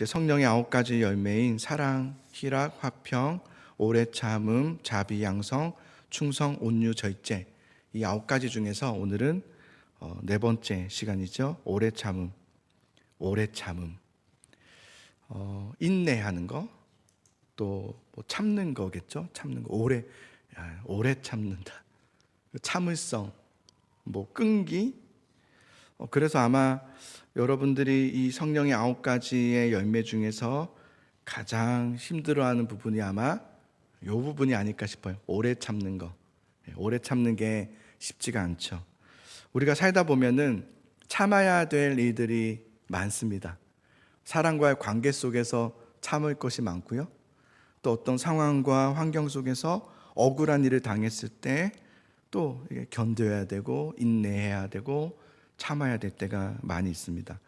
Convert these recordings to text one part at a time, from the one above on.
성령의 9가지 열매인 사랑, 희락, 화평, 오래 참음, 자비, 양성, 충성, 온유, 절제, 이 9가지 중에서 오늘은 네 번째 시간이죠. 오래 참음. 인내하는 거, 또 뭐 참는 거겠죠. 참는 거, 오래 참는다. 참을성, 뭐 끈기. 그래서 아마 여러분들이 이 성령의 9가지의 열매 중에서 가장 힘들어하는 부분이 아마 이 부분이 아닐까 싶어요. 오래 참는 거. 오래 참는 게 쉽지가 않죠. 우리가 살다 보면은 참아야 될 일들이 많습니다. 사람과의 관계 속에서 참을 것이 많고요. 또 어떤 상황과 환경 속에서 억울한 일을 당했을 때 또 견뎌야 되고 인내해야 되고 참아야 될 때가 많이 있습니다.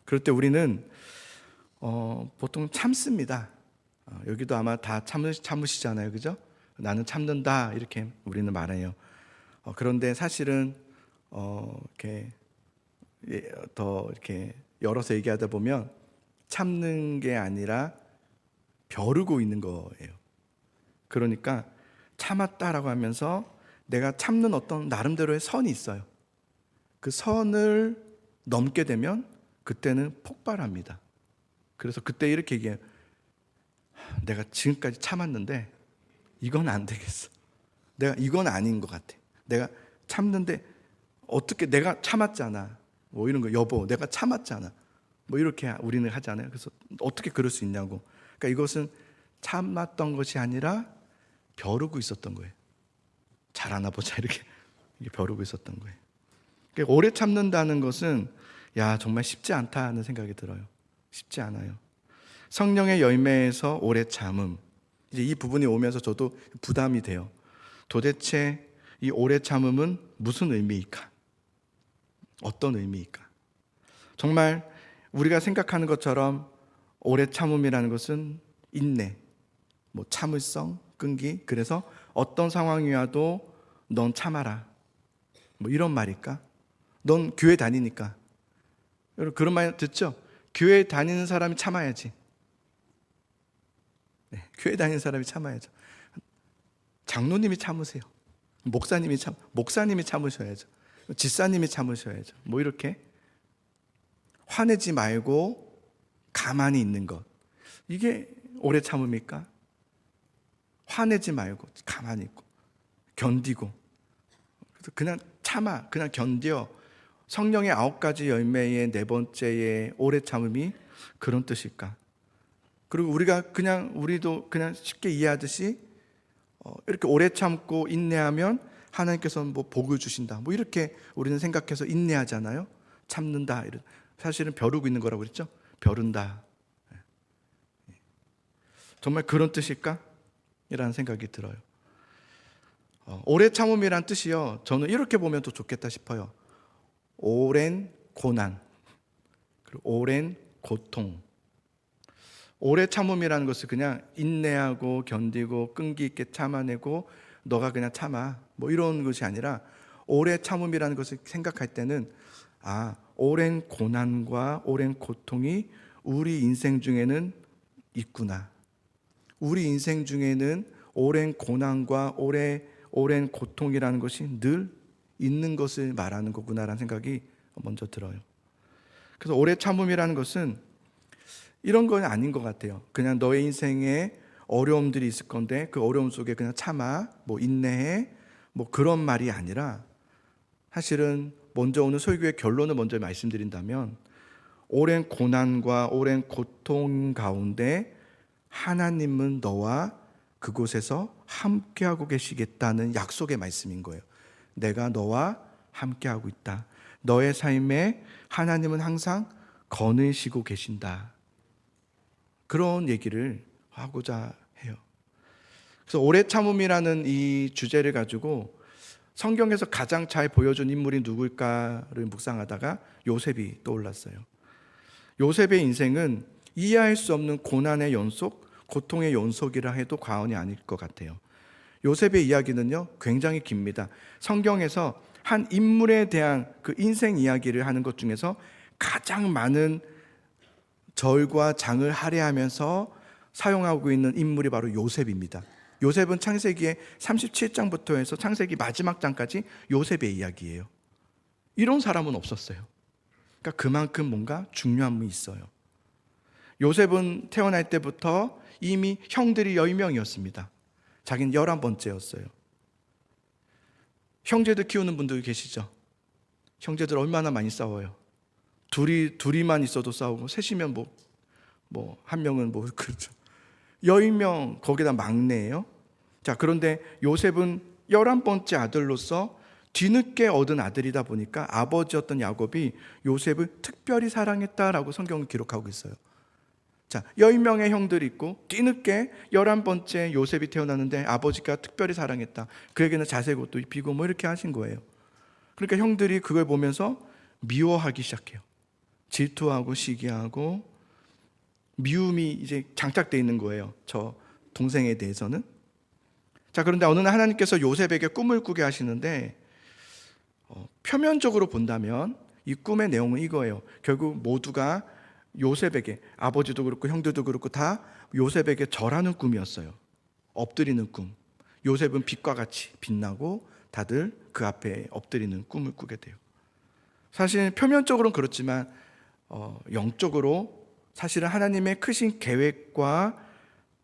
그럴 때 우리는 보통 참습니다. 여기도 아마 다 참으시잖아요, 그죠? 나는 참는다 이렇게 우리는 말해요. 그런데 사실은 이렇게 열어서 얘기하다 보면 참는 게 아니라 벼르고 있는 거예요. 그러니까 참았다라고 하면서 내가 참는 어떤 나름대로의 선이 있어요. 그 선을 넘게 되면 그때는 폭발합니다. 그래서 그때 이렇게 얘기해요. 내가 지금까지 참았는데 이건 안 되겠어. 내가 이건 아닌 것 같아. 내가 참는데 어떻게 내가 참았잖아. 뭐 이런 거, 여보, 내가 참았잖아. 뭐 이렇게 우리는 하잖아요. 그래서 어떻게 그럴 수 있냐고. 그러니까 이것은 참았던 것이 아니라 벼르고 있었던 거예요. 잘하나 보자 이렇게 벼르고 있었던 거예요. 그러니까 오래 참는다는 것은 정말 쉽지 않다는 생각이 들어요. 쉽지 않아요. 성령의 열매에서 오래 참음. 이제 이 부분이 오면서 저도 부담이 돼요. 도대체 이 오래 참음은 무슨 의미일까? 어떤 의미일까? 정말 우리가 생각하는 것처럼 오래 참음이라는 것은 인내, 뭐 참을성, 끈기. 그래서 어떤 상황이 와도 넌 참아라. 뭐 이런 말일까? 넌 교회 다니니까. 여러분 그런 말 듣죠? 교회 다니는 사람이 참아야지. 네, 교회 다니는 사람이 참아야죠. 장로님이 참으세요. 목사님이 참으셔야죠. 집사님이 참으셔야죠. 뭐 이렇게 화내지 말고 가만히 있는 것. 이게 오래 참음일까? 화내지 말고 가만히 있고 견디고 그냥 참아, 그냥 견뎌. 성령의 9가지 열매의 네 번째의 오래 참음이 그런 뜻일까? 그리고 우리도 그냥 쉽게 이해하듯이 이렇게 오래 참고 인내하면 하나님께서 뭐 복을 주신다. 뭐 이렇게 우리는 생각해서 인내하잖아요. 참는다. 사실은 벼르고 있는 거라고 그랬죠? 벼른다. 정말 그런 뜻일까? 이라는 생각이 들어요. 오래 참음이란 뜻이요. 저는 이렇게 보면 더 좋겠다 싶어요. 오랜 고난, 그리고 오랜 고통. 오래 참음이라는 것을 그냥 인내하고 견디고 끈기 있게 참아내고 너가 그냥 참아. 뭐 이런 것이 아니라 오래 참음이라는 것을 생각할 때는 오랜 고난과 오랜 고통이 우리 인생 중에는 있구나. 우리 인생 중에는 오랜 고난과 오랜 고통이라는 것이 늘 있는 것을 말하는 거구나라는 생각이 먼저 들어요. 그래서 오래 참음이라는 것은 이런 건 아닌 것 같아요. 그냥 너의 인생에 어려움들이 있을 건데 그 어려움 속에 그냥 참아, 뭐 인내해, 뭐 그런 말이 아니라 사실은 먼저 오늘 설교의 결론을 먼저 말씀드린다면 오랜 고난과 오랜 고통 가운데 하나님은 너와 그곳에서 함께하고 계시겠다는 약속의 말씀인 거예요. 내가 너와 함께하고 있다. 너의 삶에 하나님은 항상 거느시고 계신다. 그런 얘기를 하고자 해요. 그래서 오래 참음이라는 이 주제를 가지고 성경에서 가장 잘 보여준 인물이 누굴까를 묵상하다가 요셉이 떠올랐어요. 요셉의 인생은 이해할 수 없는 고난의 연속, 고통의 연속이라 해도 과언이 아닐 것 같아요. 요셉의 이야기는요, 굉장히 깁니다. 성경에서 한 인물에 대한 그 인생 이야기를 하는 것 중에서 가장 많은 절과 장을 할애하면서 사용하고 있는 인물이 바로 요셉입니다. 요셉은 창세기의 37장부터 해서 창세기 마지막 장까지 요셉의 이야기예요. 이런 사람은 없었어요. 그러니까 그만큼 뭔가 중요함이 있어요. 요셉은 태어날 때부터 이미 형들이 10명이었습니다. 자기는 11번째였어요. 형제들 키우는 분들 계시죠? 형제들 얼마나 많이 싸워요. 둘이만 있어도 싸우고, 셋이면 한 명은 그렇죠. 10명, 거기다 막내예요. 자, 그런데 요셉은 11번째 아들로서 뒤늦게 얻은 아들이다 보니까 아버지였던 야곱이 요셉을 특별히 사랑했다라고 성경은 기록하고 있어요. 자, 10명의 형들이 있고 뒤늦게 11번째 요셉이 태어났는데 아버지가 특별히 사랑했다. 그에게는 자색 옷도 입히고 이렇게 하신 거예요. 그러니까 형들이 그걸 보면서 미워하기 시작해요. 질투하고 시기하고 미움이 이제 장착되어 있는 거예요. 저 동생에 대해서는. 자, 그런데 어느 날 하나님께서 요셉에게 꿈을 꾸게 하시는데 표면적으로 본다면 이 꿈의 내용은 이거예요. 결국 모두가 요셉에게, 아버지도 그렇고 형들도 그렇고 다 요셉에게 절하는 꿈이었어요. 엎드리는 꿈. 요셉은 빛과 같이 빛나고 다들 그 앞에 엎드리는 꿈을 꾸게 돼요. 사실 표면적으로는 그렇지만 영적으로 사실은 하나님의 크신 계획과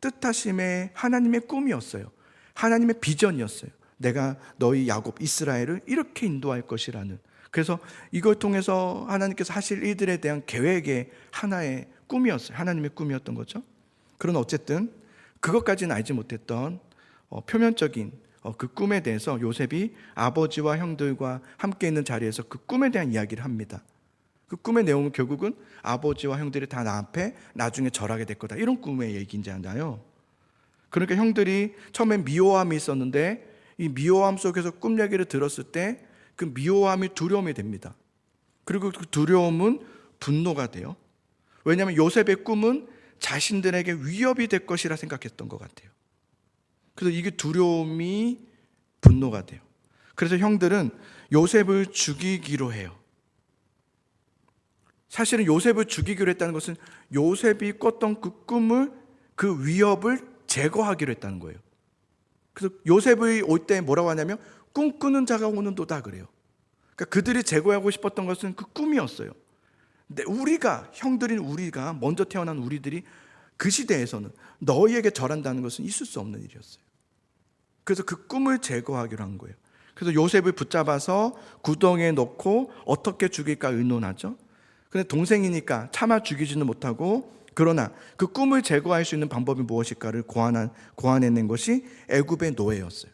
뜻하심의 하나님의 꿈이었어요. 하나님의 비전이었어요. 내가 너희 야곱 이스라엘을 이렇게 인도할 것이라는. 그래서 이걸 통해서 하나님께서 하실 일들에 대한 계획의 하나의 꿈이었어요. 하나님의 꿈이었던 거죠. 그러나 어쨌든 그것까지는 알지 못했던 표면적인 그 꿈에 대해서 요셉이 아버지와 형들과 함께 있는 자리에서 그 꿈에 대한 이야기를 합니다. 그 꿈의 내용은 결국은 아버지와 형들이 다 나 앞에 나중에 절하게 될 거다, 이런 꿈의 얘기인잖아요. 그러니까 형들이 처음엔 미워함이 있었는데 이 미워함 속에서 꿈 얘기를 들었을 때 그 미워함이 두려움이 됩니다. 그리고 그 두려움은 분노가 돼요. 왜냐하면 요셉의 꿈은 자신들에게 위협이 될 것이라 생각했던 것 같아요. 그래서 이게 두려움이 분노가 돼요. 그래서 형들은 요셉을 죽이기로 해요. 사실은 요셉을 죽이기로 했다는 것은 요셉이 꿨던 그 꿈을, 그 위협을 제거하기로 했다는 거예요. 그래서 요셉이 올 때 뭐라고 하냐면 꿈꾸는 자가 오는도다 그래요. 그러니까 그들이 제거하고 싶었던 것은 그 꿈이었어요. 근데 우리가, 형들인 우리가, 먼저 태어난 우리들이 그 시대에서는 너희에게 절한다는 것은 있을 수 없는 일이었어요. 그래서 그 꿈을 제거하기로 한 거예요. 그래서 요셉을 붙잡아서 구덩이에 넣고 어떻게 죽일까 의논하죠. 근데 동생이니까 차마 죽이지는 못하고, 그러나 그 꿈을 제거할 수 있는 방법이 무엇일까를 고안해낸 것이 애굽의 노예였어요.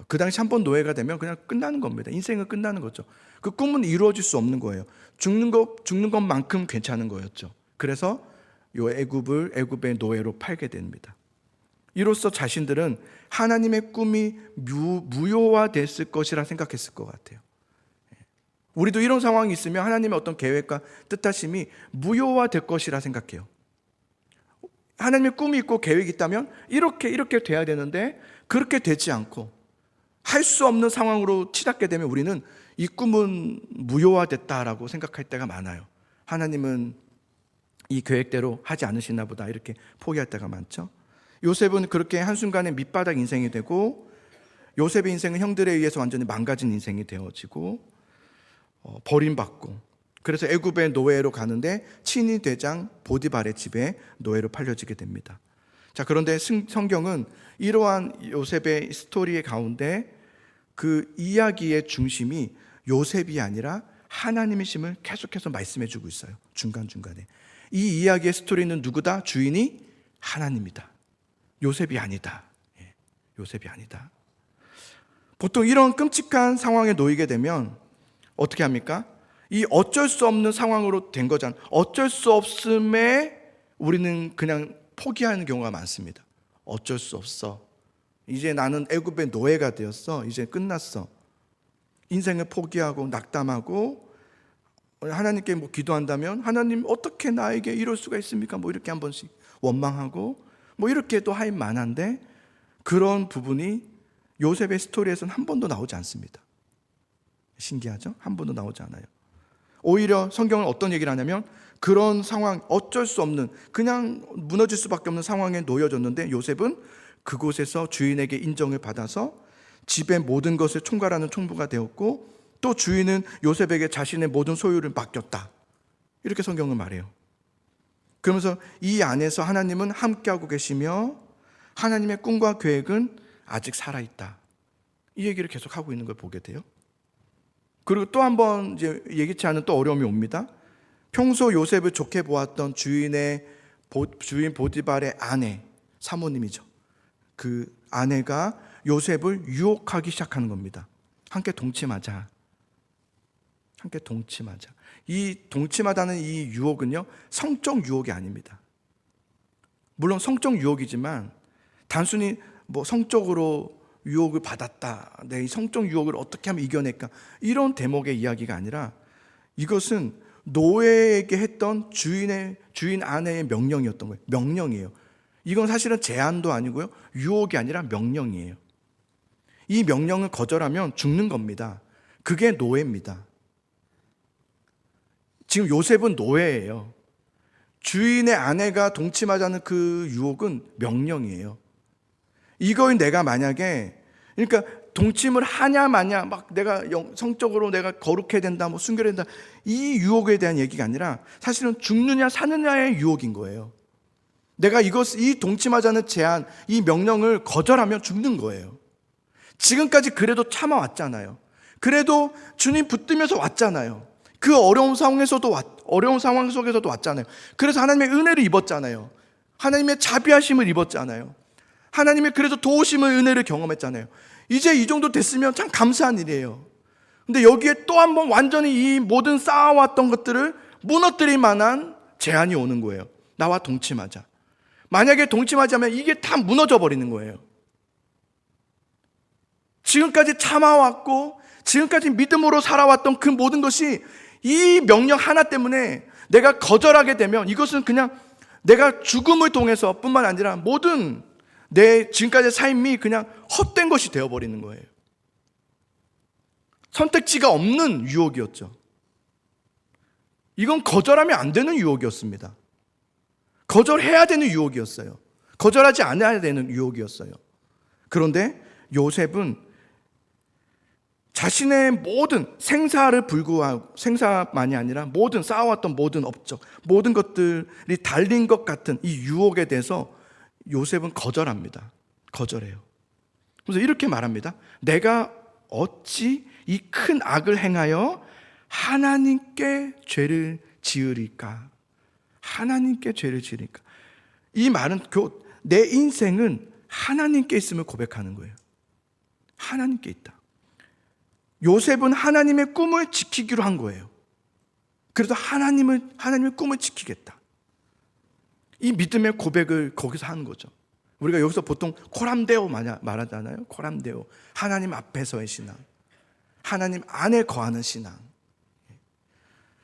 그 당시 한번 노예가 되면 그냥 끝나는 겁니다. 인생은 끝나는 거죠. 그 꿈은 이루어질 수 없는 거예요. 죽는 것만큼 괜찮은 거였죠. 그래서 요 애굽의 노예로 팔게 됩니다. 이로써 자신들은 하나님의 꿈이 무효화됐을 것이라 생각했을 것 같아요. 우리도 이런 상황이 있으면 하나님의 어떤 계획과 뜻하심이 무효화될 것이라 생각해요. 하나님의 꿈이 있고 계획이 있다면 이렇게 돼야 되는데 그렇게 되지 않고 할 수 없는 상황으로 치닫게 되면 우리는 이 꿈은 무효화됐다라고 생각할 때가 많아요. 하나님은 이 계획대로 하지 않으시나 보다, 이렇게 포기할 때가 많죠. 요셉은 그렇게 한순간에 밑바닥 인생이 되고, 요셉의 인생은 형들에 의해서 완전히 망가진 인생이 되어지고 버림받고, 그래서 애굽의 노예로 가는데 친위 대장 보디발의 집에 노예로 팔려지게 됩니다. 자, 그런데 성경은 이러한 요셉의 스토리의 가운데 그 이야기의 중심이 요셉이 아니라 하나님이심을 계속해서 말씀해 주고 있어요. 중간중간에 이 이야기의 스토리는 누구다? 주인이 하나님이다. 요셉이 아니다. 요셉이 아니다. 보통 이런 끔찍한 상황에 놓이게 되면 어떻게 합니까? 이 어쩔 수 없는 상황으로 된 거잖아. 어쩔 수 없음에 우리는 그냥 포기하는 경우가 많습니다. 어쩔 수 없어. 이제 나는 애굽의 노예가 되었어. 이제 끝났어. 인생을 포기하고 낙담하고 하나님께 기도한다면 하나님 어떻게 나에게 이럴 수가 있습니까? 이렇게 한 번씩 원망하고 이렇게 또 할 만한데, 그런 부분이 요셉의 스토리에서는 한 번도 나오지 않습니다. 신기하죠? 한 번도 나오지 않아요. 오히려 성경은 어떤 얘기를 하냐면 그런 상황, 어쩔 수 없는, 그냥 무너질 수밖에 없는 상황에 놓여졌는데 요셉은 그곳에서 주인에게 인정을 받아서 집의 모든 것을 총괄하는 총부가 되었고, 또 주인은 요셉에게 자신의 모든 소유를 맡겼다. 이렇게 성경은 말해요. 그러면서 이 안에서 하나님은 함께하고 계시며 하나님의 꿈과 계획은 아직 살아있다. 이 얘기를 계속 하고 있는 걸 보게 돼요. 그리고 또 한 번 이제 예기치 않은 또 어려움이 옵니다. 평소 요셉을 좋게 보았던 주인 보디발의 아내, 사모님이죠. 그 아내가 요셉을 유혹하기 시작하는 겁니다. 함께 동침하자. 함께 동침하자. 이 동침하다는 이 유혹은요, 성적 유혹이 아닙니다. 물론 성적 유혹이지만 단순히 뭐 성적으로 유혹을 받았다, 내 성적 유혹을 어떻게 하면 이겨낼까, 이런 대목의 이야기가 아니라 이것은 노예에게 했던 주인 아내의 명령이었던 거예요. 명령이에요. 이건 사실은 제안도 아니고요, 유혹이 아니라 명령이에요. 이 명령을 거절하면 죽는 겁니다. 그게 노예입니다. 지금 요셉은 노예예요. 주인의 아내가 동침하자는 그 유혹은 명령이에요. 이걸 내가 만약에, 그러니까 동침을 하냐 마냐, 막 내가 성적으로 내가 거룩해야 된다, 뭐 순결해야 된다, 이 유혹에 대한 얘기가 아니라 사실은 죽느냐 사느냐의 유혹인 거예요. 내가 이 동침하자는 제안, 이 명령을 거절하면 죽는 거예요. 지금까지 그래도 참아왔잖아요. 그래도 주님 붙들면서 왔잖아요. 그 어려운 상황 속에서도 왔잖아요. 그래서 하나님의 은혜를 입었잖아요. 하나님의 자비하심을 입었잖아요. 하나님의 그래도 도우심을, 은혜를 경험했잖아요. 이제 이 정도 됐으면 참 감사한 일이에요. 근데 여기에 또 한 번 완전히 이 모든 쌓아왔던 것들을 무너뜨릴 만한 제안이 오는 거예요. 나와 동침하자. 만약에 동침하지 않으면 이게 다 무너져 버리는 거예요. 지금까지 참아왔고 지금까지 믿음으로 살아왔던 그 모든 것이 이 명령 하나 때문에 내가 거절하게 되면 이것은 그냥 내가 죽음을 통해서 뿐만 아니라 모든 내 지금까지의 삶이 그냥 헛된 것이 되어버리는 거예요. 선택지가 없는 유혹이었죠. 이건 거절하면 안 되는 유혹이었습니다. 거절해야 되는 유혹이었어요. 거절하지 않아야 되는 유혹이었어요. 그런데 요셉은 자신의 모든 생사를 불구하고, 생사만이 아니라 모든 쌓아왔던 모든 업적, 모든 것들이 달린 것 같은 이 유혹에 대해서 요셉은 거절합니다. 거절해요. 그래서 이렇게 말합니다. 내가 어찌 이 큰 악을 행하여 하나님께 죄를 지으리까? 하나님께 죄를 지으리까? 이 말은 내 인생은 하나님께 있음을 고백하는 거예요. 하나님께 있다. 요셉은 하나님의 꿈을 지키기로 한 거예요. 그래서 하나님의 꿈을 지키겠다. 이 믿음의 고백을 거기서 하는 거죠. 우리가 여기서 보통 코람데오 말하잖아요. 코람데오. 하나님 앞에서의 신앙. 하나님 안에 거하는 신앙.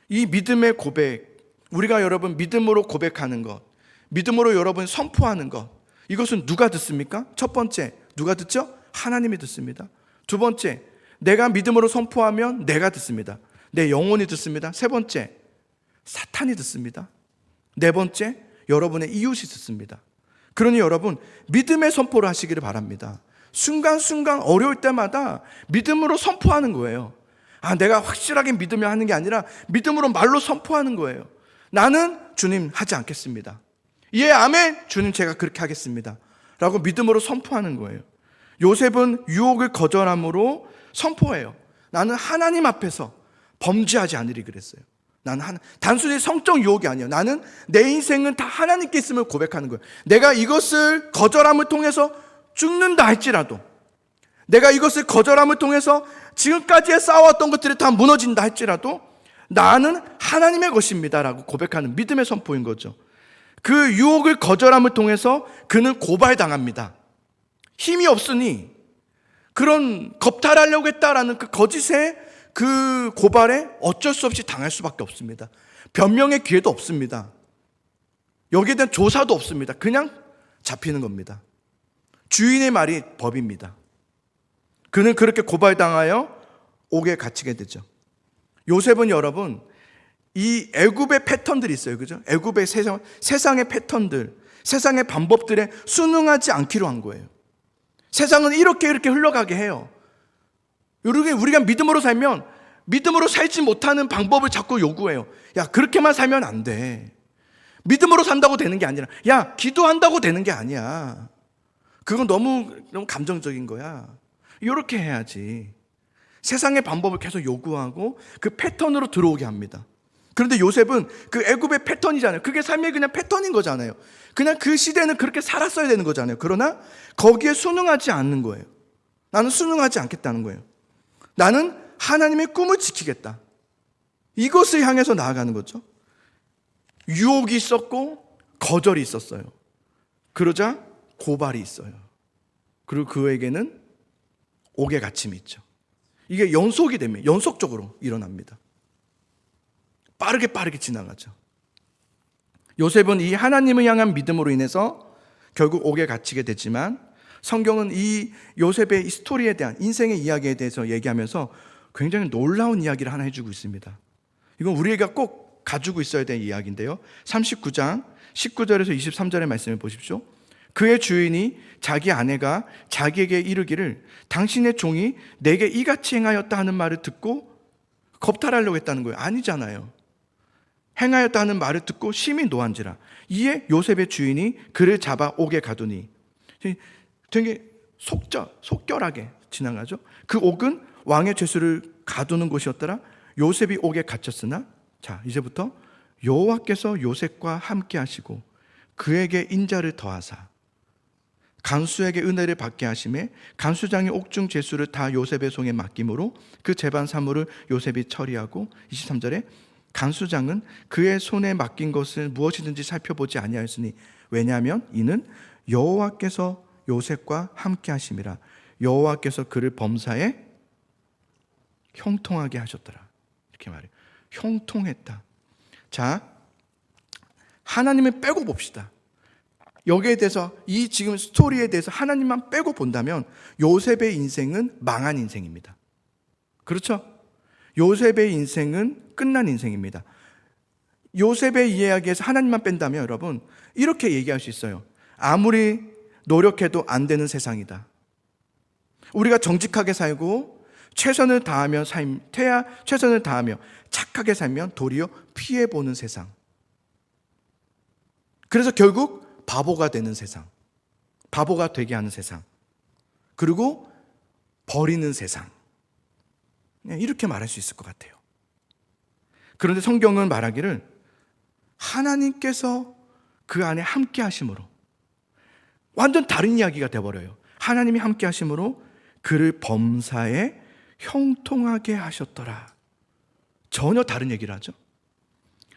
이 믿음의 고백, 우리가 여러분 믿음으로 고백하는 것, 믿음으로 여러분 선포하는 것, 이것은 누가 듣습니까? 첫 번째, 누가 듣죠? 하나님이 듣습니다. 두 번째, 내가 믿음으로 선포하면 내가 듣습니다. 내 영혼이 듣습니다. 세 번째, 사탄이 듣습니다. 네 번째, 여러분의 이웃이 듣습니다. 그러니 여러분, 믿음의 선포를 하시기를 바랍니다. 순간순간 어려울 때마다 믿음으로 선포하는 거예요. 내가 확실하게 믿으며 하는 게 아니라 믿음으로 말로 선포하는 거예요. 나는 주님 하지 않겠습니다. 예, 아멘. 주님 제가 그렇게 하겠습니다. 라고 믿음으로 선포하는 거예요. 요셉은 유혹을 거절함으로 선포해요. 나는 하나님 앞에서 범죄하지 않으리 그랬어요. 나는 단순히 성적 유혹이 아니에요. 나는 내 인생은 다 하나님께 있음을 고백하는 거예요. 내가 이것을 거절함을 통해서 죽는다 할지라도, 내가 이것을 거절함을 통해서 지금까지 쌓아왔던 것들이 다 무너진다 할지라도 나는 하나님의 것입니다 라고 고백하는 믿음의 선포인 거죠. 그 유혹을 거절함을 통해서 그는 고발당합니다. 힘이 없으니 그런 겁탈하려고 했다라는 그 거짓의 그 고발에 어쩔 수 없이 당할 수밖에 없습니다. 변명의 기회도 없습니다. 여기에 대한 조사도 없습니다. 그냥 잡히는 겁니다. 주인의 말이 법입니다. 그는 그렇게 고발당하여 옥에 갇히게 되죠. 요셉은 여러분, 이 애굽의 패턴들이 있어요. 그죠? 애굽의 세상의 패턴들, 세상의 방법들에 순응하지 않기로 한 거예요. 세상은 이렇게 흘러가게 해요. 우리가 믿음으로 살면 믿음으로 살지 못하는 방법을 자꾸 요구해요. 야, 그렇게만 살면 안 돼. 믿음으로 산다고 되는 게 아니라, 야, 기도한다고 되는 게 아니야. 그건 너무 감정적인 거야. 이렇게 해야지. 세상의 방법을 계속 요구하고 그 패턴으로 들어오게 합니다. 그런데 요셉은 그 애굽의 패턴이잖아요. 그게 삶의 그냥 패턴인 거잖아요. 그냥 그 시대는 그렇게 살았어야 되는 거잖아요. 그러나 거기에 순응하지 않는 거예요. 나는 순응하지 않겠다는 거예요. 나는 하나님의 꿈을 지키겠다. 이것을 향해서 나아가는 거죠. 유혹이 있었고 거절이 있었어요. 그러자 고발이 있어요. 그리고 그에게는 옥의 갇힘이 있죠. 이게 연속이 됩니다. 연속적으로 일어납니다. 빠르게 지나가죠. 요셉은 이 하나님을 향한 믿음으로 인해서 결국 옥에 갇히게 됐지만, 성경은 이 요셉의 이 스토리에 대한, 인생의 이야기에 대해서 얘기하면서 굉장히 놀라운 이야기를 하나 해주고 있습니다. 이건 우리가 꼭 가지고 있어야 될 이야기인데요. 39장 19절에서 23절의 말씀을 보십시오. 그의 주인이 자기 아내가 자기에게 이르기를 당신의 종이 내게 이같이 행하였다 하는 말을 듣고 겁탈하려고 했다는 거예요. 아니잖아요. 행하였다 하는 말을 듣고 심히 노한지라. 이에 요셉의 주인이 그를 잡아 옥에 가두니. 되게 속결하게 지나가죠. 그 옥은 왕의 죄수를 가두는 곳이었더라. 요셉이 옥에 갇혔으나, 자, 이제부터 여호와께서 요셉과 함께 하시고 그에게 인자를 더하사 간수에게 은혜를 받게 하심에 간수장이 옥중 죄수를 다 요셉의 손에 맡김으로 그 재반 사물을 요셉이 처리하고, 23절에 간수장은 그의 손에 맡긴 것을 무엇이든지 살펴보지 아니하였으니 왜냐하면 이는 여호와께서 요셉과 함께 하심이라. 여호와께서 그를 범사에 형통하게 하셨더라. 이렇게 말해요. 형통했다. 자, 하나님을 빼고 봅시다. 여기에 대해서, 이 지금 스토리에 대해서 하나님만 빼고 본다면 요셉의 인생은 망한 인생입니다. 그렇죠? 요셉의 인생은 끝난 인생입니다. 요셉의 이야기에서 하나님만 뺀다면 여러분 이렇게 얘기할 수 있어요. 아무리 노력해도 안 되는 세상이다. 우리가 정직하게 살고 최선을 다하며 최선을 다하며 착하게 살면 도리어 피해보는 세상. 그래서 결국 바보가 되는 세상, 바보가 되게 하는 세상, 그리고 버리는 세상, 이렇게 말할 수 있을 것 같아요. 그런데 성경은 말하기를 하나님께서 그 안에 함께 하심으로, 완전 다른 이야기가 되어버려요. 하나님이 함께 하심으로 그를 범사에 형통하게 하셨더라. 전혀 다른 얘기를 하죠.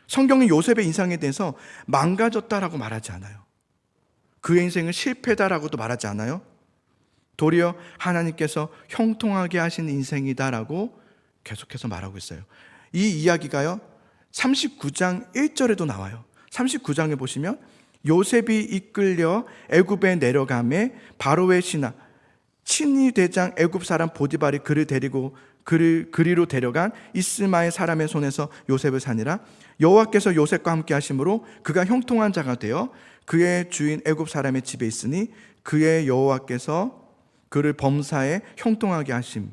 성경은 요셉의 인생에 대해서 망가졌다라고 말하지 않아요. 그의 인생은 실패다라고도 말하지 않아요. 도리어 하나님께서 형통하게 하신 인생이다라고 계속해서 말하고 있어요. 이 이야기가요 39장 1절에도 나와요. 39장에 보시면 요셉이 이끌려 애굽에 내려가매 바로의 신하 친위 대장 애굽 사람 보디발이 그를 데리고 그리로 데려간 이스마엘 사람의 손에서 요셉을 사니라. 여호와께서 요셉과 함께 하심으로 그가 형통한 자가 되어 그의 주인 애굽 사람의 집에 있으니 그의 여호와께서 그를 범사에 형통하게 하심.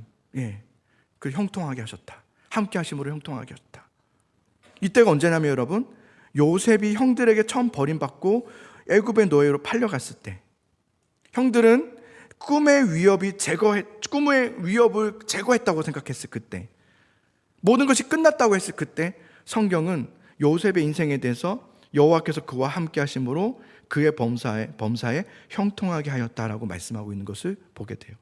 그 형통하게 하셨다. 함께 하심으로 형통하게 하셨다. 이때가 언제냐면 여러분, 요셉이 형들에게 처음 버림받고 애굽의 노예로 팔려갔을 때, 형들은 꿈의 위협을 제거했다고 생각했을 그때, 모든 것이 끝났다고 했을 그때, 성경은 요셉의 인생에 대해서 여호와께서 그와 함께 하심으로 그의 범사에 형통하게 하였다라고 말씀하고 있는 것을 보게 돼요.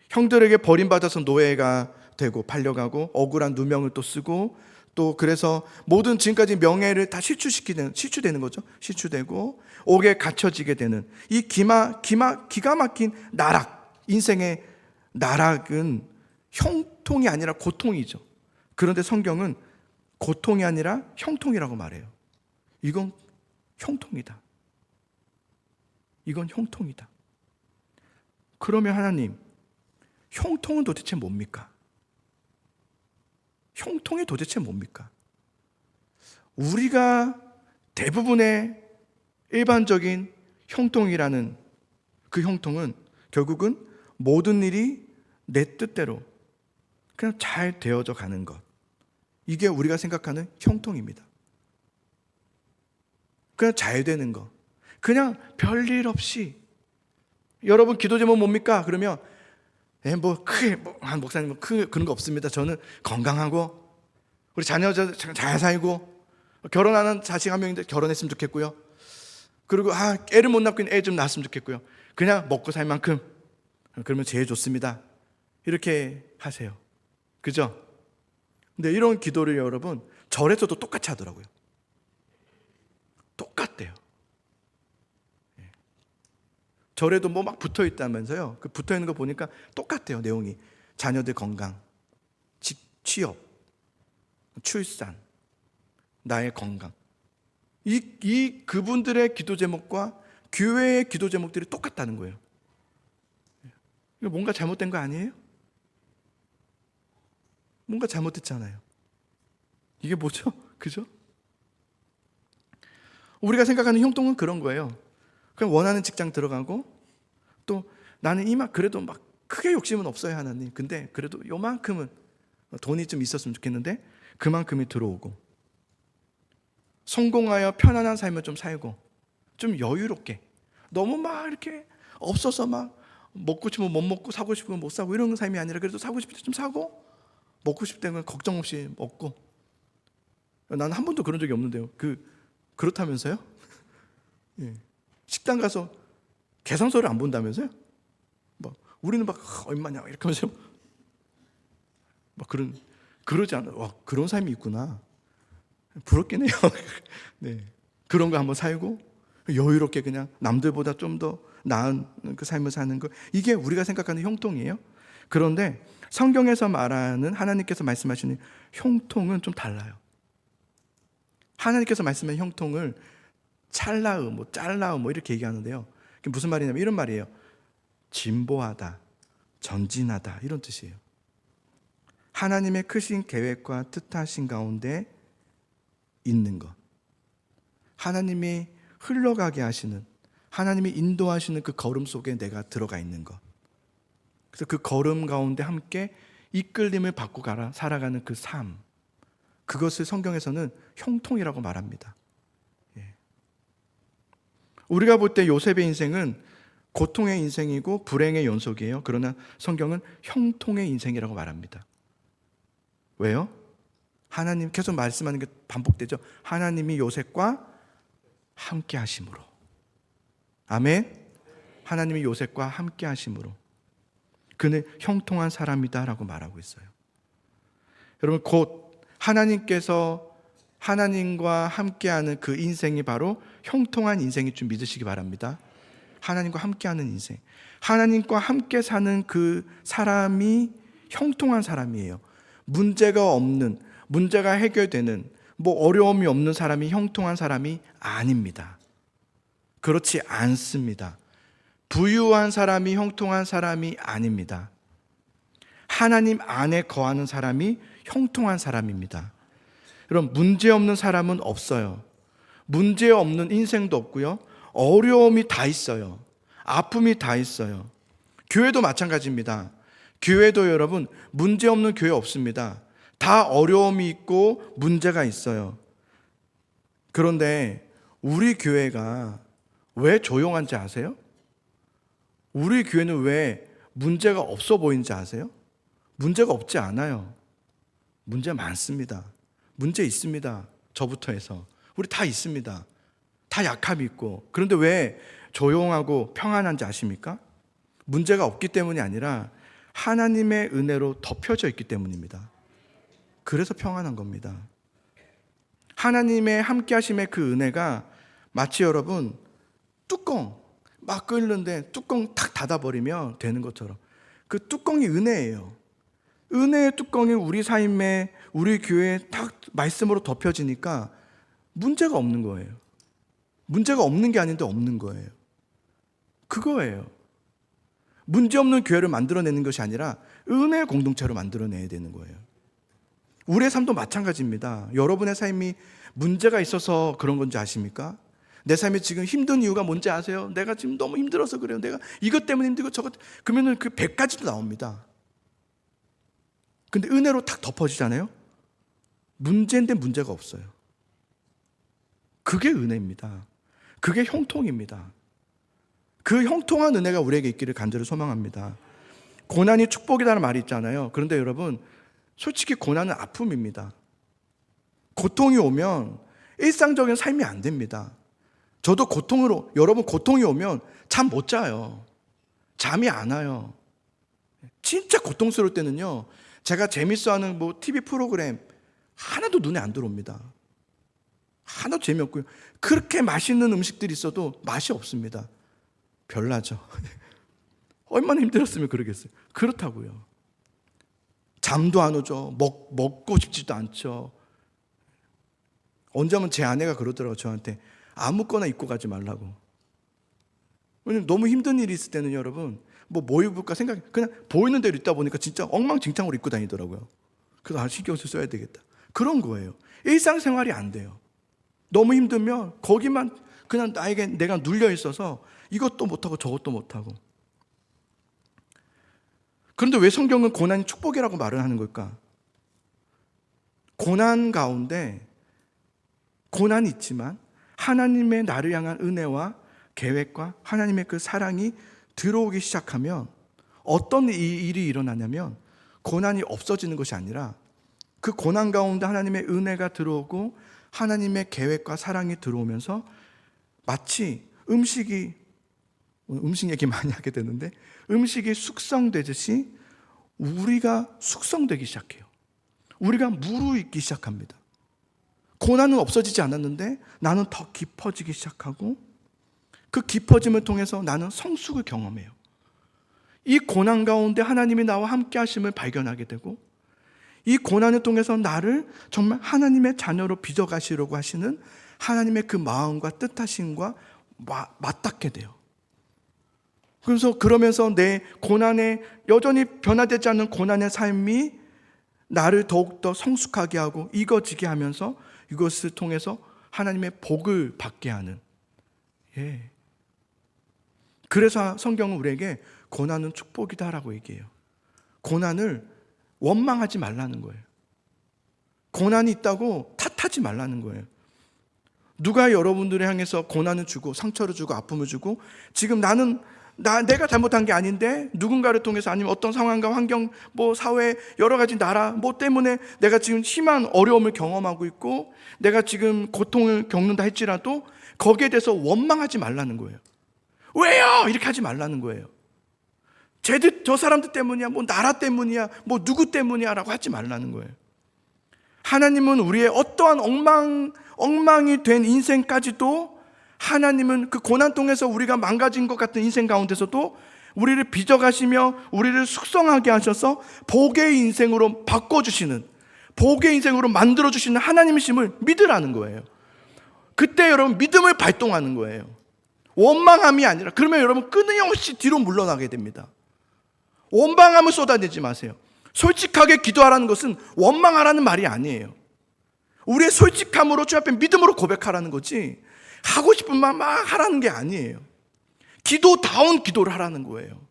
형들에게 버림받아서 노예가 되고 팔려가고 억울한 누명을 또 쓰고, 또 그래서 모든 지금까지 명예를 다 실추되는 거죠. 실추되고 옥에 갇혀지게 되는 이 기가 막힌 나락, 인생의 나락은 형통이 아니라 고통이죠. 그런데 성경은 고통이 아니라 형통이라고 말해요. 이건 형통이다. 이건 형통이다. 그러면 하나님, 형통은 도대체 뭡니까? 형통이 도대체 뭡니까? 우리가 대부분의 일반적인 형통이라는 그 형통은 결국은 모든 일이 내 뜻대로 그냥 잘 되어져 가는 것. 이게 우리가 생각하는 형통입니다. 그냥 잘 되는 거. 그냥 별일 없이. 여러분 기도 제목 뭡니까? 그러면 뭐 크게 목사님 그런 거 없습니다. 저는 건강하고 우리 자녀 잘 살고 결혼하는 자식 한 명인데 결혼했으면 좋겠고요. 그리고 애를 못 낳고 있는 애 좀 낳았으면 좋겠고요. 그냥 먹고 살 만큼 그러면 제일 좋습니다. 이렇게 하세요. 그죠? 근데 이런 기도를 여러분 절에서도 똑같이 하더라고요. 똑같대요. 절에도 뭐 막 붙어 있다면서요. 그 붙어 있는 거 보니까 똑같대요. 내용이 자녀들 건강, 취업, 출산, 나의 건강. 이 그분들의 기도 제목과 교회의 기도 제목들이 똑같다는 거예요. 이거 뭔가 잘못된 거 아니에요? 뭔가 잘못됐잖아요. 이게 뭐죠? 그죠? 우리가 생각하는 형통은 그런 거예요. 그냥 원하는 직장 들어가고 또 나는 그래도 막 크게 욕심은 없어요 하나님. 근데 그래도 요만큼은 돈이 좀 있었으면 좋겠는데 그만큼이 들어오고 성공하여 편안한 삶을 좀 살고 좀 여유롭게 너무 막 이렇게 없어서 막 먹고 싶으면 못 먹고 사고 싶으면 못 사고 이런 삶이 아니라 그래도 사고 싶을 때 좀 사고 먹고 싶을 때는 걱정 없이 먹고. 나는 한 번도 그런 적이 없는데요. 그렇다면서요? 예. 식당 가서 계산서를 안 본다면서요? 막 우리는 막 얼마냐 이렇게 하면서 막 그러지 않아. 와, 그런 삶이 있구나. 부럽긴 해요. 네. 그런 거 한번 살고 여유롭게 그냥 남들보다 좀 더 나은 그 삶을 사는 거. 이게 우리가 생각하는 형통이에요. 그런데 성경에서 말하는 하나님께서 말씀하시는 형통은 좀 달라요. 하나님께서 말씀하신 형통을 찰나음, 짤나음 이렇게 얘기하는데요. 그게 무슨 말이냐면 이런 말이에요. 진보하다, 전진하다 이런 뜻이에요. 하나님의 크신 계획과 뜻하신 가운데 있는 것. 하나님이 흘러가게 하시는, 하나님이 인도하시는 그 걸음 속에 내가 들어가 있는 것. 그래서 그 걸음 가운데 함께 이끌림을 받고 살아가는 그 삶. 그것을 성경에서는 형통이라고 말합니다. 예. 우리가 볼 때 요셉의 인생은 고통의 인생이고 불행의 연속이에요. 그러나 성경은 형통의 인생이라고 말합니다. 왜요? 하나님 계속 말씀하는 게 반복되죠. 하나님이 요셉과 함께 하심으로. 아멘. 하나님이 요셉과 함께 하심으로 그는 형통한 사람이다라고 말하고 있어요. 여러분 곧 하나님께서 하나님과 함께하는 그 인생이 바로 형통한 인생일 줄 믿으시기 바랍니다. 하나님과 함께하는 인생, 하나님과 함께 사는 그 사람이 형통한 사람이에요. 문제가 없는, 문제가 해결되는, 어려움이 없는 사람이 형통한 사람이 아닙니다. 그렇지 않습니다. 부유한 사람이 형통한 사람이 아닙니다. 하나님 안에 거하는 사람이 형통한 사람입니다. 여러분, 문제 없는 사람은 없어요. 문제 없는 인생도 없고요. 어려움이 다 있어요. 아픔이 다 있어요. 교회도 마찬가지입니다. 교회도 여러분, 문제 없는 교회 없습니다. 다 어려움이 있고 문제가 있어요. 그런데 우리 교회가 왜 조용한지 아세요? 우리 교회는 왜 문제가 없어 보이는지 아세요? 문제가 없지 않아요. 문제 많습니다. 문제 있습니다. 저부터 해서. 우리 다 있습니다. 다 약함이 있고. 그런데 왜 조용하고 평안한지 아십니까? 문제가 없기 때문이 아니라 하나님의 은혜로 덮여져 있기 때문입니다. 그래서 평안한 겁니다. 하나님의 함께 하심의 그 은혜가 마치 여러분 뚜껑 막 끓는데 뚜껑 탁 닫아버리면 되는 것처럼 그 뚜껑이 은혜예요. 은혜의 뚜껑이 우리 삶에 우리 교회에 딱 말씀으로 덮여지니까 문제가 없는 거예요. 문제가 없는 게 아닌데 없는 거예요. 그거예요. 문제 없는 교회를 만들어내는 것이 아니라 은혜의 공동체로 만들어내야 되는 거예요. 우리의 삶도 마찬가지입니다. 여러분의 삶이 문제가 있어서 그런 건지 아십니까? 내 삶이 지금 힘든 이유가 뭔지 아세요? 내가 지금 너무 힘들어서 그래요. 내가 이것 때문에 힘들고 저것, 그러면은 그 100가지도 나옵니다. 근데 은혜로 탁 덮어지잖아요. 문제인데 문제가 없어요. 그게 은혜입니다. 그게 형통입니다. 그 형통한 은혜가 우리에게 있기를 간절히 소망합니다. 고난이 축복이라는 말이 있잖아요. 그런데 여러분, 솔직히 고난은 아픔입니다. 고통이 오면 일상적인 삶이 안 됩니다. 저도 여러분 고통이 오면 잠 못 자요. 잠이 안 와요. 진짜 고통스러울 때는요, 제가 재밌어하는 TV 프로그램 하나도 눈에 안 들어옵니다. 하나도 재미없고요. 그렇게 맛있는 음식들이 있어도 맛이 없습니다. 별나죠. 얼마나 힘들었으면 그러겠어요. 그렇다고요. 잠도 안 오죠. 먹고 싶지도 않죠. 언제 한번 제 아내가 그러더라고요. 저한테 아무거나 입고 가지 말라고. 왜냐면 너무 힘든 일이 있을 때는 여러분 뭐 입을까 그냥 보이는 대로 입다 보니까 진짜 엉망진창으로 입고 다니더라고요. 그래서 신경 써야 되겠다. 그런 거예요. 일상생활이 안 돼요. 너무 힘들면 거기만 그냥 내가 눌려 있어서 이것도 못하고 저것도 못하고. 그런데 왜 성경은 고난이 축복이라고 말을 하는 걸까? 고난 가운데 고난이 있지만 하나님의 나를 향한 은혜와 계획과 하나님의 그 사랑이 들어오기 시작하면 어떤 일이 일어나냐면 고난이 없어지는 것이 아니라 그 고난 가운데 하나님의 은혜가 들어오고 하나님의 계획과 사랑이 들어오면서 마치 음식 얘기 많이 하게 되는데 음식이 숙성되듯이 우리가 숙성되기 시작해요. 우리가 무르익기 시작합니다. 고난은 없어지지 않았는데 나는 더 깊어지기 시작하고 그 깊어짐을 통해서 나는 성숙을 경험해요. 이 고난 가운데 하나님이 나와 함께 하심을 발견하게 되고 이 고난을 통해서 나를 정말 하나님의 자녀로 빚어가시려고 하시는 하나님의 그 마음과 뜻하심과 맞닿게 돼요. 그러면서 내 고난에 여전히 변화되지 않는 고난의 삶이 나를 더욱더 성숙하게 하고 익어지게 하면서 이것을 통해서 하나님의 복을 받게 하는. 그래서 성경은 우리에게 고난은 축복이다라고 얘기해요. 고난을 원망하지 말라는 거예요. 고난이 있다고 탓하지 말라는 거예요. 누가 여러분들을 향해서 고난을 주고 상처를 주고 아픔을 주고 지금 내가 잘못한 게 아닌데 누군가를 통해서 아니면 어떤 상황과 환경, 사회, 여러 가지 나라, 때문에 내가 지금 심한 어려움을 경험하고 있고 내가 지금 고통을 겪는다 할지라도 거기에 대해서 원망하지 말라는 거예요. 왜요? 이렇게 하지 말라는 거예요. 저 사람들 때문이야, 나라 때문이야, 누구 때문이야 라고 하지 말라는 거예요. 하나님은 우리의 어떠한 엉망이 된 인생까지도 하나님은 그 고난 통해서 우리가 망가진 것 같은 인생 가운데서도 우리를 빚어가시며 우리를 숙성하게 하셔서 복의 인생으로 바꿔주시는, 복의 인생으로 만들어주시는 하나님이심을 믿으라는 거예요. 그때 여러분 믿음을 발동하는 거예요. 원망함이 아니라. 그러면 여러분 끊임없이 뒤로 물러나게 됩니다. 원망함을 쏟아내지 마세요. 솔직하게 기도하라는 것은 원망하라는 말이 아니에요. 우리의 솔직함으로 주 앞에 믿음으로 고백하라는 거지 하고 싶은 말 막 하라는 게 아니에요. 기도다운 기도를 하라는 거예요.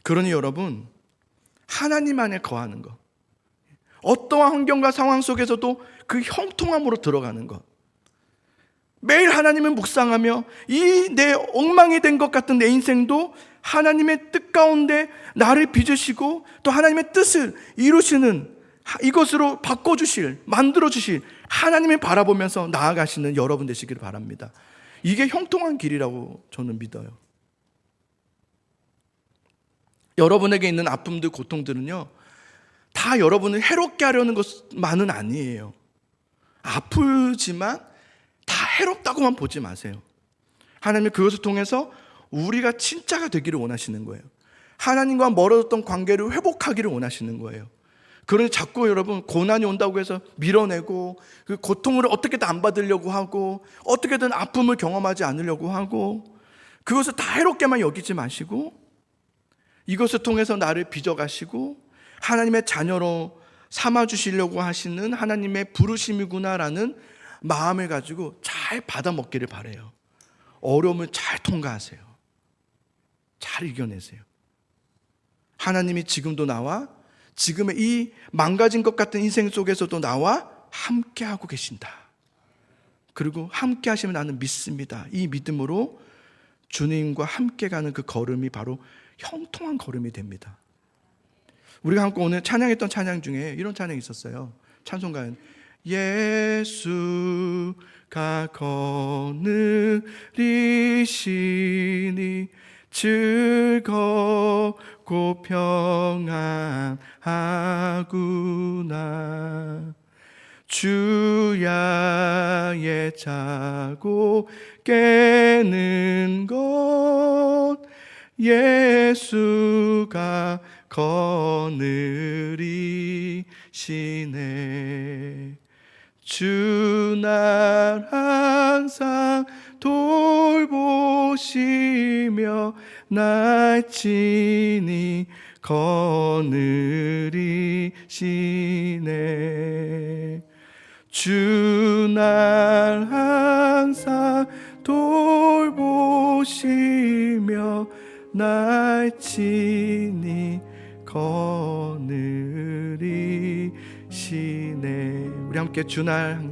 그러니 여러분, 하나님 안에 거하는 것, 어떠한 환경과 상황 속에서도 그 형통함으로 들어가는 것, 매일 하나님을 묵상하며 이 내 엉망이 된 것 같은 내 인생도 하나님의 뜻 가운데 나를 빚으시고 또 하나님의 뜻을 이루시는 이것으로 바꿔주실, 만들어주실 하나님을 바라보면서 나아가시는 여러분 되시기를 바랍니다. 이게 형통한 길이라고 저는 믿어요. 여러분에게 있는 아픔들, 고통들은요 다 여러분을 해롭게 하려는 것만은 아니에요. 아프지만 다 해롭다고만 보지 마세요. 하나님은 그것을 통해서 우리가 진짜가 되기를 원하시는 거예요. 하나님과 멀어졌던 관계를 회복하기를 원하시는 거예요. 그러니 자꾸 여러분 고난이 온다고 해서 밀어내고 그 고통을 어떻게든 안 받으려고 하고 어떻게든 아픔을 경험하지 않으려고 하고 그것을 다 해롭게만 여기지 마시고 이것을 통해서 나를 빚어가시고 하나님의 자녀로 삼아주시려고 하시는 하나님의 부르심이구나라는 마음을 가지고 잘 받아먹기를 바라요. 어려움을 잘 통과하세요. 잘 이겨내세요. 하나님이 지금도 나와, 지금의 이 망가진 것 같은 인생 속에서도 나와 함께하고 계신다. 그리고 함께 하시면 나는 믿습니다. 이 믿음으로 주님과 함께 가는 그 걸음이 바로 형통한 걸음이 됩니다. 우리가 함께 오늘 찬양했던 찬양 중에 이런 찬양이 있었어요. 찬송가는 예수가 거느리시니 즐겁고 평안하구나. 주야에 자고 깨는 것 예수가 거느리시네. 주 날 항상 돌보시며 날 친히 거느리시네. 주 날 항상 돌보시며 날 친히 거느리시네. 우리 함께 주 날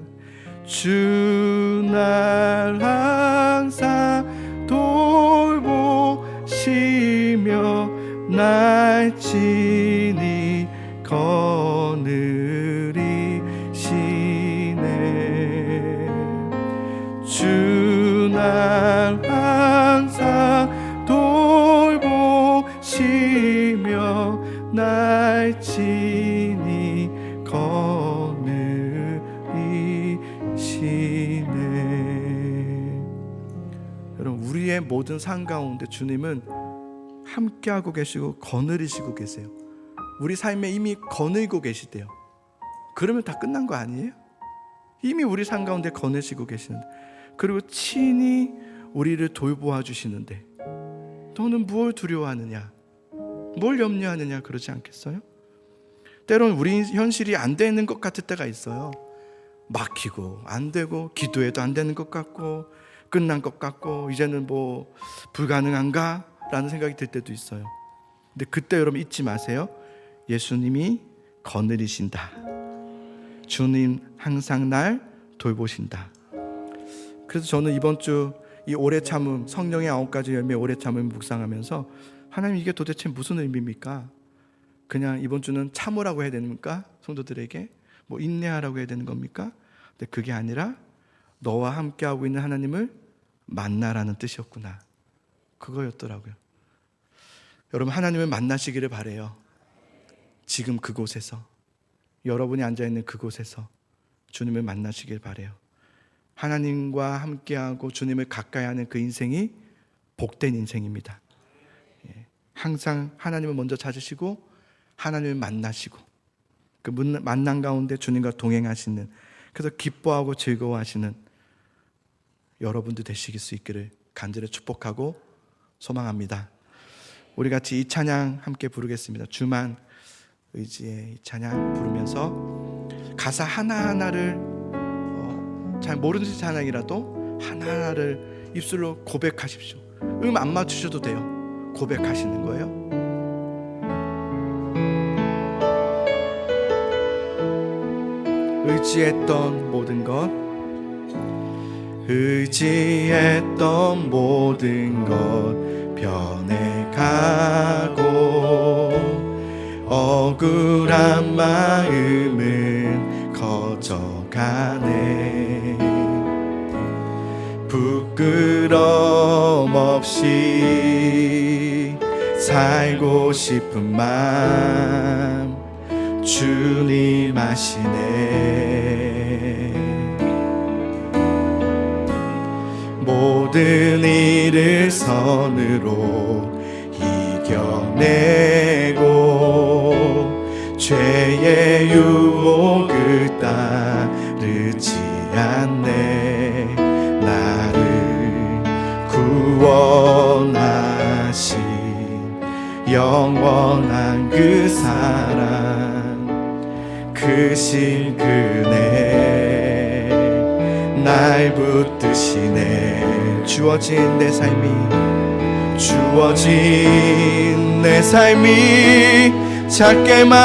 항상 돌보시며 날 친히 거느리시네. 주 날 항상 돌보시며 날 친히 거느리시네. 여러분, 우리의 모든 삶 가운데 주님은 함께하고 계시고 거느리시고 계세요. 우리 삶에 이미 거느리고 계시대요. 그러면 다 끝난 거 아니에요? 이미 우리 삶 가운데 거느리시고 계시는데, 그리고 친히 우리를 돌보아 주시는데 너는 무엇을 두려워하느냐, 뭘 염려하느냐, 그러지 않겠어요? 때로는 우리 현실이 안 되는 것 같을 때가 있어요. 막히고 안 되고 기도해도 안 되는 것 같고 끝난 것 같고 이제는 뭐 불가능한가? 라는 생각이 들 때도 있어요. 근데 그때 여러분 잊지 마세요. 예수님이 거느리신다. 주님 항상 날 돌보신다. 그래서 저는 이번 주 이 오래 참음, 성령의 9가지 열매 오래 참음 묵상하면서 하나님, 이게 도대체 무슨 의미입니까? 그냥 이번 주는 참으라고 해야 됩니까? 성도들에게 뭐 인내하라고 해야 되는 겁니까? 근데 그게 아니라 너와 함께하고 있는 하나님을 만나라는 뜻이었구나. 그거였더라고요. 여러분, 하나님을 만나시기를 바라요. 지금 그곳에서, 여러분이 앉아있는 그곳에서 주님을 만나시길 바라요. 하나님과 함께하고 주님을 가까이 하는 그 인생이 복된 인생입니다. 항상 하나님을 먼저 찾으시고 하나님을 만나시고 그 만남 가운데 주님과 동행하시는, 그래서 기뻐하고 즐거워하시는 여러분도 되시길 수 있기를 간절히 축복하고 소망합니다. 우리 같이 이 찬양 함께 부르겠습니다. 주만 의지의 이 찬양 부르면서 가사 하나하나를 잘 모르는 찬양이라도 하나하나를 입술로 고백하십시오. 안 맞추셔도 돼요. 고백하시는 거예요. 의지했던 모든 것, 의지했던 모든 것 변해가고 억울한 마음은 커져가네. 부끄럼 없이 살고 싶은 마음 주님 아시네. 모든 일을 선으로 이겨내고 죄의 유혹을 따르지 않네. 나를 구원하신 영원한 그 사랑 크신 그네 날 붙드시네. 주어진 내 삶이 작게만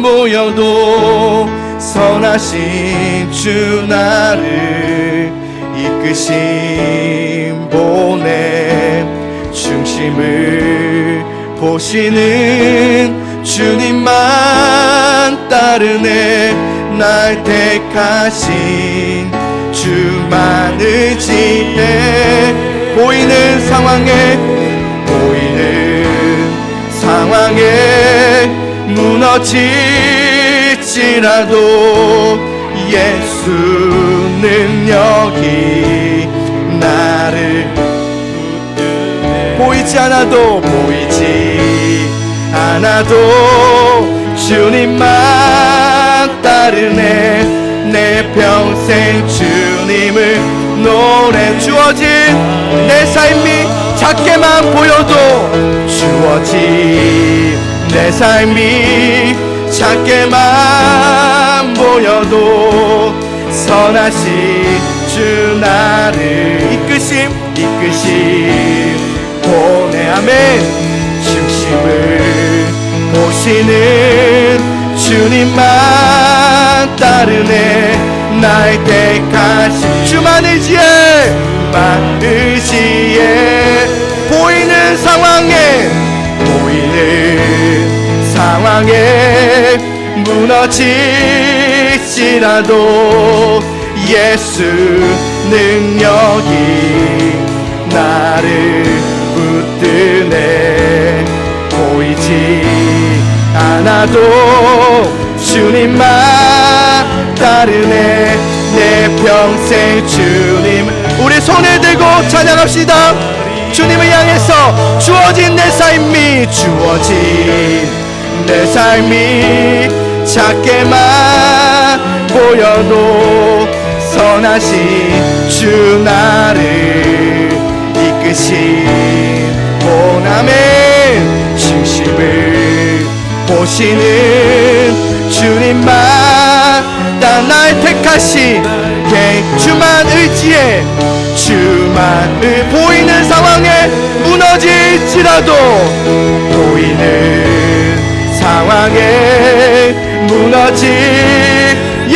보여도 선하신 주 나를 이끄신 보내. 중심을 보시는 주님만 따르네. 날 택하신 주만 의지해. 보이는 상황에 무너질지라도 예수 능력이 나를 보이지 않아도 주님만 따르네. 내 평생 주님을 노래. 주어진 내 삶이 작게만 보여도 내 삶이 작게만 보여도 선하신 주 나를 이끄심 보내. 아멘. 중심을 보시는 주님만 따르네. 날 택하신 주만 의지해. 보이는 상황에 무너질지라도 예수 능력이 나를 붙드네. 보이지 않아도 주님만 따르네. 내 평생 주님. 우리 손을 들고 찬양합시다. 주님을 향해서 주어진 내 삶이 작게만 보여도 선하신 주 나를 이끄신 보남의 중심을 보시는 주님만 날 택하신 주만 의지해. 보이는 상황에 무너질지라도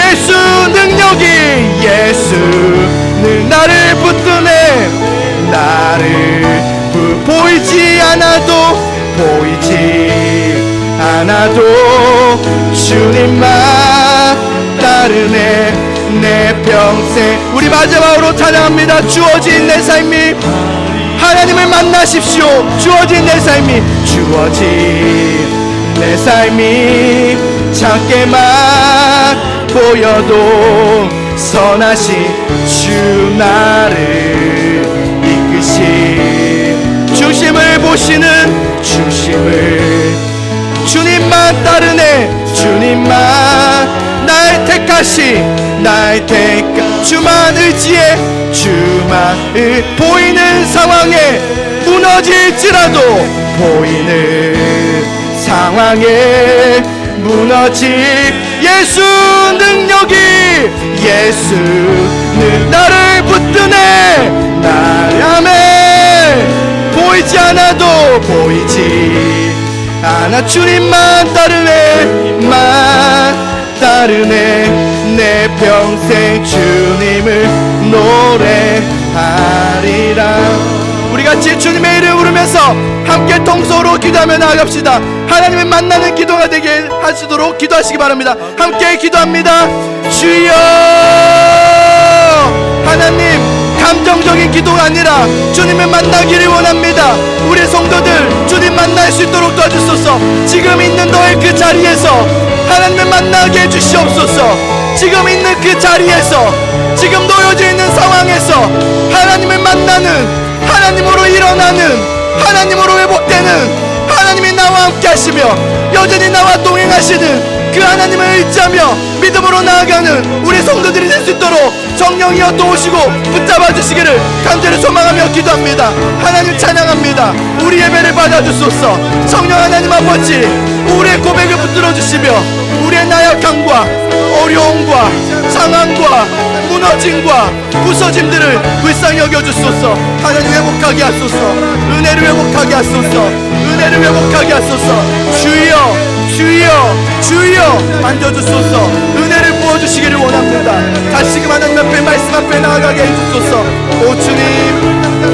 예수 능력이 나를 붙드네. 보이지 않아도 주님만 따르네. 내 평생. 우리 마지막으로 찬양합니다. 주어진 내 삶이 하나님을 만나십시오. 주어진 내 삶이 작게만 보여도 선하신 주 나를 이끄신 중심을 보시는 주님만 따르네. 주님만 날 택하신 주만 의지해. 보이는 상황에 무너질지라도 예수 능력이 예수는 나를 붙드네. 아멘. 보이지 않아 주님만 따르네. 내 평생 주님을 노래하리라. 우리 같이 주님의 이름 부르면서 함께 통성으로 기도하며 나아갑시다. 하나님을 만나는 기도가 되게 하시도록 기도하시기 바랍니다. 함께 기도합니다. 주여. 하나님, 감정적인 기도가 아니라 주님을 만나기를 원합니다. 우리 성도들 주님 만날 수 있도록 도와주소서. 지금 있는 너의 그 자리에서 하나님을 만나게 해주시옵소서. 지금 있는 그 자리에서, 지금 놓여져 있는 상황에서 하나님을 만나는, 하나님으로 일어나는, 하나님으로 회복되는, 하나님이 나와 함께 하시며 여전히 나와 동행하시는 그 하나님을 의지하며 믿음으로 나아가는 우리 성도들이 될 수 있도록 성령이여 또 오시고 붙잡아 주시기를 간절히 소망하며 기도합니다. 하나님 찬양합니다. 우리 예배를 받아주소서. 성령 하나님 아버지, 우리의 고백을 붙들어 주시며 우리의 나약함과 어려움과 상함과 무너짐과 부서짐들을 불쌍히 여겨주소서. 하나님 회복하게 하소서. 은혜를 회복하게 하소서. 은혜를 회복하게 하소서. 주여 주여 주여 만져주소서. 은혜를 부어주시기를 원합니다. 다시금 하나님 앞에 말씀 앞에 나아가게 해주소서. 오 주님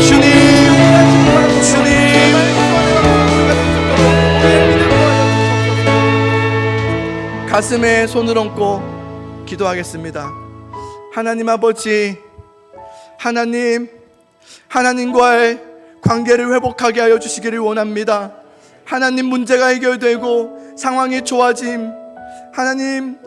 주님 주님, 가슴에 손을 얹고 기도하겠습니다. 하나님 아버지, 하나님과의 관계를 회복하게 하여 주시기를 원합니다. 하나님, 문제가 해결되고 상황이 좋아짐, 하나님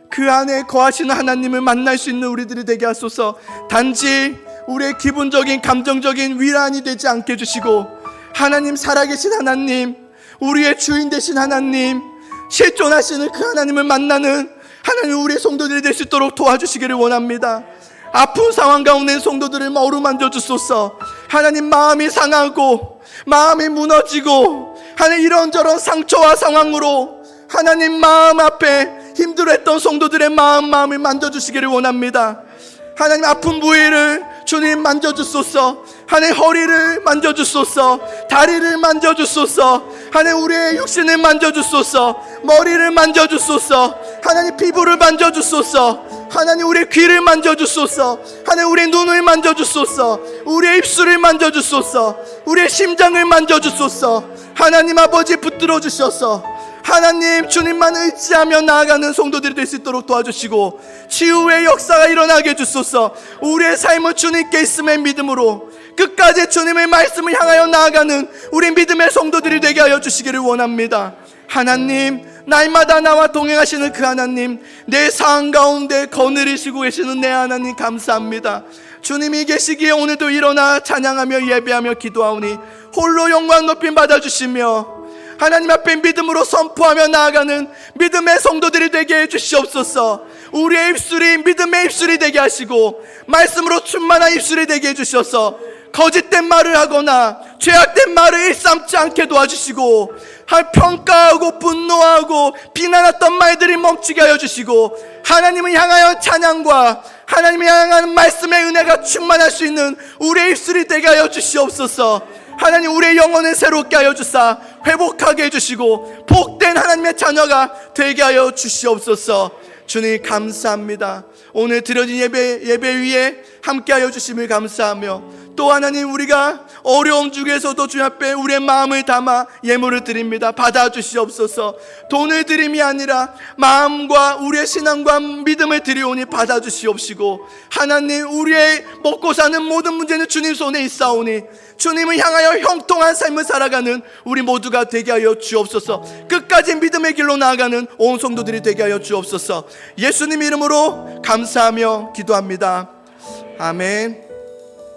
그 안에 거하시는 하나님을 만날 수 있는 우리들이 되게 하소서. 단지 우리의 기분적인 감정적인 위안이 되지 않게 해주시고, 하나님 살아계신 하나님, 우리의 주인 되신 하나님, 실존하시는 그 하나님을 만나는 하나님, 우리의 성도들이 될 수 있도록 도와주시기를 원합니다. 아픈 상황 가운데 있는 성도들을 어루만져 주소서. 하나님, 마음이 상하고 마음이 무너지고 하나님 이런저런 상처와 상황으로 하나님 마음 앞에 힘들어했던 성도들의 마음을 만져주시기를 원합니다. 하나님, 아픈 부위를 주님 만져주소서. 하나님, 허리를 만져주소서. 다리를 만져주소서. 하나님, 우리의 육신을 만져주소서. 머리를 만져주소서. 하나님, 피부를 만져주소서. 하나님, 우리의 귀를 만져주소서. 하나님, 우리의 눈을 만져주소서. 우리의 입술을 만져주소서. 우리의 심장을 만져주소서. 하나님 아버지, 붙들어 주셔서 하나님, 주님만 의지하며 나아가는 성도들이 될 수 있도록 도와주시고, 치유의 역사가 일어나게 해주소서. 우리의 삶은 주님께 있음의 믿음으로 끝까지 주님의 말씀을 향하여 나아가는 우리 믿음의 성도들이 되게 하여 주시기를 원합니다. 하나님, 날마다 나와 동행하시는 그 하나님, 내 상황 가운데 거느리시고 계시는 내 하나님 감사합니다. 주님이 계시기에 오늘도 일어나 찬양하며 예배하며 기도하오니 홀로 영광 높임 받아주시며 하나님 앞에 믿음으로 선포하며 나아가는 믿음의 성도들이 되게 해주시옵소서. 우리의 입술이 믿음의 입술이 되게 하시고 말씀으로 충만한 입술이 되게 해주셔서 거짓된 말을 하거나 죄악된 말을 일삼지 않게 도와주시고, 평가하고 분노하고 비난했던 말들이 멈추게 하여 주시고, 하나님을 향하여 찬양과 하나님을 향한 말씀의 은혜가 충만할 수 있는 우리의 입술이 되게 하여 주시옵소서. 하나님, 우리의 영혼을 새롭게 하여 주사 회복하게 해주시고 복된 하나님의 자녀가 되게 하여 주시옵소서. 주님 감사합니다. 오늘 드려진 예배 위에 함께 하여 주심을 감사하며, 또 하나님, 우리가 어려움 중에서도 주님 앞에 우리의 마음을 담아 예물을 드립니다. 받아주시옵소서. 돈을 드림이 아니라 마음과 우리의 신앙과 믿음을 드리오니 받아주시옵시고, 하나님, 우리의 먹고 사는 모든 문제는 주님 손에 있사오니 주님을 향하여 형통한 삶을 살아가는 우리 모두가 되게 하여 주옵소서. 끝까지 믿음의 길로 나아가는 온 성도들이 되게 하여 주옵소서. 예수님 이름으로 감사하며 기도합니다. 아멘.